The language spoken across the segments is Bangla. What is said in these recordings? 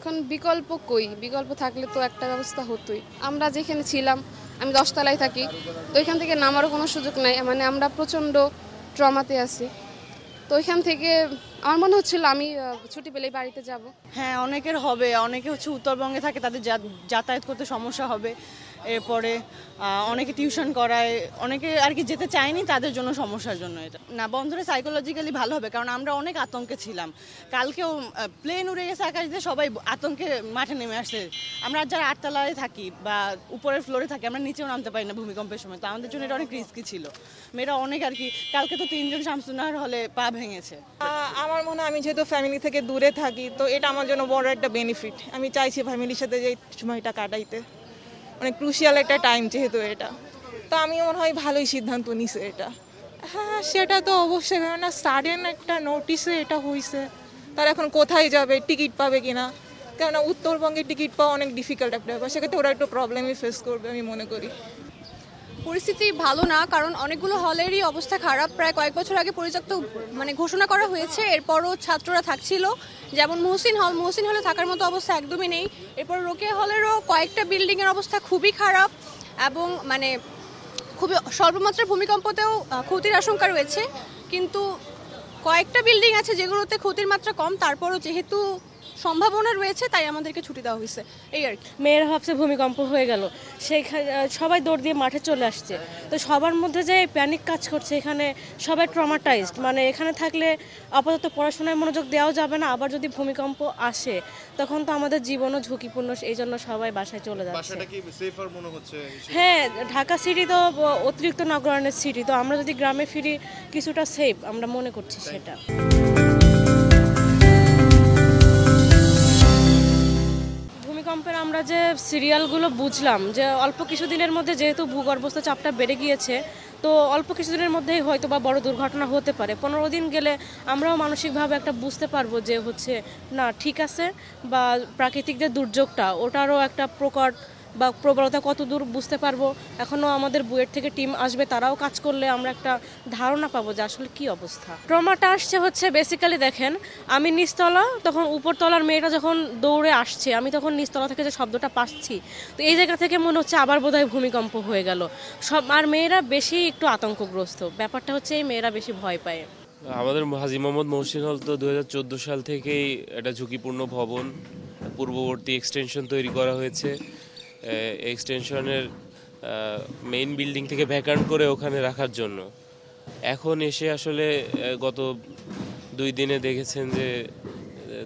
এখন বিকল্প কই, বিকল্প থাকলে তো একটা ব্যবস্থা হতোই। আমরা যেখানে ছিলাম, আমি 10 তলায় থাকি, তো এখান থেকে নামারও কোনো সুযোগ নাই, মানে আমরা প্রচণ্ড ট্রমাতে আছি। তো ওইখান থেকে আমার মনে হচ্ছিল আমি ছুটি পেলেই বাড়িতে যাব। হ্যাঁ, অনেকের হবে, অনেকে উত্তরবঙ্গে থাকে, তাদের যাতায়াত করতে সমস্যা হবে। এরপরে অনেকে টিউশন করায়, অনেকে আর কি যেতে চায়নি, তাদের জন্য সমস্যার জন্য এটা না। বন্ধুরা সাইকোলজিক্যালি ভালো হবে, কারণ আমরা অনেক আতঙ্কে ছিলাম। কালকেও প্লেন উড়ে গেছে আকাশ দিয়ে, সবাই আতঙ্কে মাঠে নেমে আসছে। আমরা যারা 8 তলায় থাকি বা উপরের ফ্লোরে থাকি, আমরা নিচেও নামতে পারি না ভূমিকম্পের সময়, তো আমাদের জন্য এটা অনেক রিস্কি ছিল। মেয়েরা অনেক আর কি, কালকে তো 3 জন শামসুন্নাহার হলে পা ভেঙেছে। আমার মনে হয় আমি যেহেতু ফ্যামিলি থেকে দূরে থাকি, তো এটা আমার জন্য বড় একটা বেনিফিট। আমি চাইছি ফ্যামিলির সাথে যে সময়টা কাটাইতে, অনেক ক্রুশিয়াল একটা টাইম যেহেতু এটা, তো আমি মনে হয় ভালোই সিদ্ধান্ত নিছে এটা। হ্যাঁ, সেটা তো অবশ্যই, কেননা সাডেন একটা নোটিসে এটা হয়েছে। তার এখন কোথায় যাবে, টিকিট পাবে কিনা, কেননা উত্তরবঙ্গে টিকিট পাওয়া অনেক ডিফিকাল্ট একটা ব্যাপার, সেক্ষেত্রে ওরা একটু প্রবলেমই ফেস করবে আমি মনে করি। পরিস্থিতি ভালো না, কারণ অনেকগুলো হলেরই অবস্থা খারাপ। প্রায় কয়েক বছর আগে পরিত্যক্ত ঘোষণা করা হয়েছে, এরপরও ছাত্ররা থাকছিল। যেমন মহসিন হলে থাকার মতো অবস্থা একদমই নেই। এরপর রোকেয়া হলেরও কয়েকটা বিল্ডিংয়ের অবস্থা খুবই খারাপ, এবং খুবই স্বল্পমাত্রার ভূমিকম্পতেও ক্ষতির আশঙ্কা রয়েছে। কিন্তু কয়েকটা বিল্ডিং আছে যেগুলোতে ক্ষতির মাত্রা কম, তারপরও যেহেতু সম্ভাবনা রয়েছে তাই আমাদেরকে ছুটি দেওয়া হয়েছে, এই আর কি। মেয়েরা ভাবছে ভূমিকম্প হয়ে গেল, সেইখানে সবাই দৌড় দিয়ে মাঠে চলে আসছে। তো সবার মধ্যে যে প্যানিক কাজ করছে, এখানে সবাই ট্রমাটাইজড। মানে এখানে থাকলে আপাতত পড়াশোনায় মনোযোগ দেওয়াও যাবে না, আবার যদি ভূমিকম্প আসে তখন তো আমাদের জীবনও ঝুঁকিপূর্ণ, এই জন্য সবাই বাসায় চলে যাচ্ছে। হ্যাঁ, ঢাকা সিটি তো অতিরিক্ত নগরায়ণের সিটি, তো আমরা যদি গ্রামে ফিরি কিছুটা সেফ আমরা মনে করছি সেটা। ভূমিকম্পের আমরা যে সিরিয়ালগুলো বুঝলাম যে অল্প কিছুদিনের মধ্যে যেহেতু ভূগর্ভস্থ চাপটা বেড়ে গিয়েছে, তো অল্প কিছুদিনের মধ্যেই হয়তো বা বড় দুর্ঘটনা হতে পারে। 15 দিন গেলে আমরাও মানসিকভাবে একটা বুঝতে পারবো যে না ঠিক আছে, বা প্রাকৃতিক যে দুর্যোগটা ওটারও একটা প্রকট বা প্রবলতা কত দূর বুঝতে পারবো। এখনও আমাদের বুয়েট থেকে টিম আসবে, তারাও কাজ করলে আমরা একটা ধারণা পাবো যে আসলে কি অবস্থা। ট্রমাটা আসছে বেসিক্যালি দেখেন, আমি নিচতলা, তখন উপরতলার মেয়েটা যখন দৌড়ে আসছে, আমি তখন নিচতলা থেকে যে শব্দটা পাচ্ছি, তো এই জায়গা থেকে মনে হচ্ছে আবার বোধহয় ভূমিকম্প হয়ে গেল। আর মেয়েরা বেশি একটু আতঙ্কগ্রস্ত, ব্যাপারটা হচ্ছে এই মেয়েরা বেশি ভয় পায়। আমাদের হাজী মোহাম্মদ মহসিন হল তো 2014 সাল থেকেই একটা ঝুঁকিপূর্ণ ভবন, পূর্ববর্তী এক্সটেনশন তৈরি করা হয়েছে। এক্সটেনশনের মেইন বিল্ডিং থেকে ভ্যাকান্ট করে ওখানে রাখার জন্য। এখন এসে আসলে গত 2 দিনে দেখেছেন যে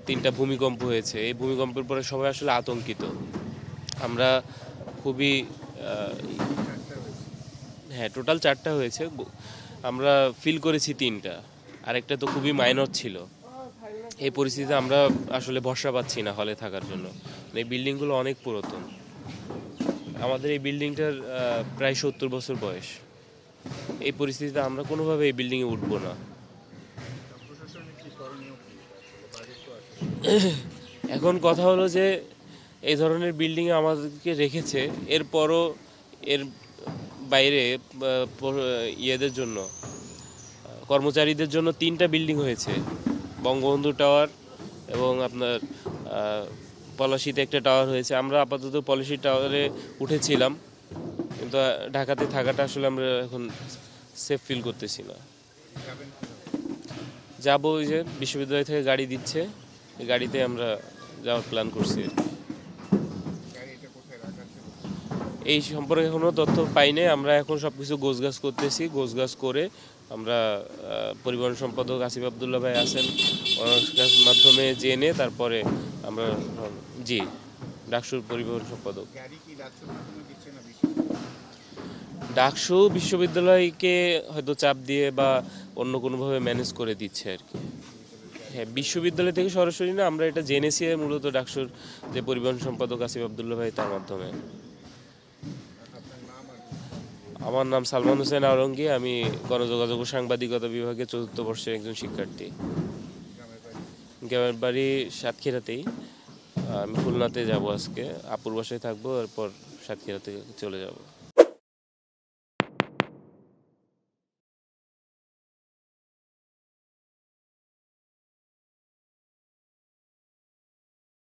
3টা ভূমিকম্প হয়েছে। এই ভূমিকম্পের পরে সবাই আসলে আতঙ্কিত। আমরা খুবই টোটাল 4টা হয়েছে, আমরা ফিল করেছি 3টা, আরেকটা তো খুবই মাইনর ছিল। এই পরিস্থিতিতে আমরা আসলে ভরসা পাচ্ছি না হলে থাকার জন্য। এই বিল্ডিংগুলো অনেক পুরাতন, আমাদের এই বিল্ডিংটার প্রায় 70 বছর বয়স। এই পরিস্থিতিতে আমরা কোনোভাবে এই বিল্ডিংয়ে উঠবো না। এখন কথা হলো যে এই ধরনের বিল্ডিংয়ে আমাদেরকে রেখেছে, এরপরও এর বাইরে ইয়েদের জন্য, কর্মচারীদের জন্য 3টা বিল্ডিং হয়েছে। বঙ্গবন্ধু টাওয়ার এবং আপনার পলাশীতে একটা টাওয়ার হয়েছে। আমরা আপাতত পলাশী টাওয়ারে উঠেছিলাম, কিন্তু ঢাকাতে থাকাটা আসলে আমরা এখন সেফ ফিল করতেছি না। যাবো, ওই যে বিশ্ববিদ্যালয় থেকে গাড়ি দিচ্ছে, এই গাড়িতে আমরা যাওয়ার প্ল্যান করছি। এই সম্পর্কে এখনো তথ্য পাইনি। আমরা এখন সবকিছু গোছগাছ করতেছি। গোছগাছ করে আমরা পরিবহন সম্পাদক আসিফ আবদুল্লাহ ভাই আছেন, ওনার মাধ্যমে জেনে তারপরে আমরা ডাকসুর পরিবহন সম্পাদক। ডাকসু বিশ্ববিদ্যালয়কে হয়তো চাপ দিয়ে বা অন্য কোনোভাবে ম্যানেজ করে দিচ্ছে আর কি। হ্যাঁ, বিশ্ববিদ্যালয় থেকে সরাসরি না, আমরা এটা জেনেছি মূলত ডাকসুর যে পরিবহন সম্পাদক আসিফ আবদুল্লাহ ভাই, তার মাধ্যমে। আমার নাম সালমান হোসেন আওরঙ্গী, আমি গণযোগাযোগ ও সাংবাদিকতা বিভাগের 4র্থ বর্ষের একজন শিক্ষার্থী। গ্রামের বাড়ি সাতক্ষীরাতেই। আমি খুলনাতে যাব আজকে, আপুর বাসায় থাকবো, এরপর সাতক্ষীরাতে চলে যাব।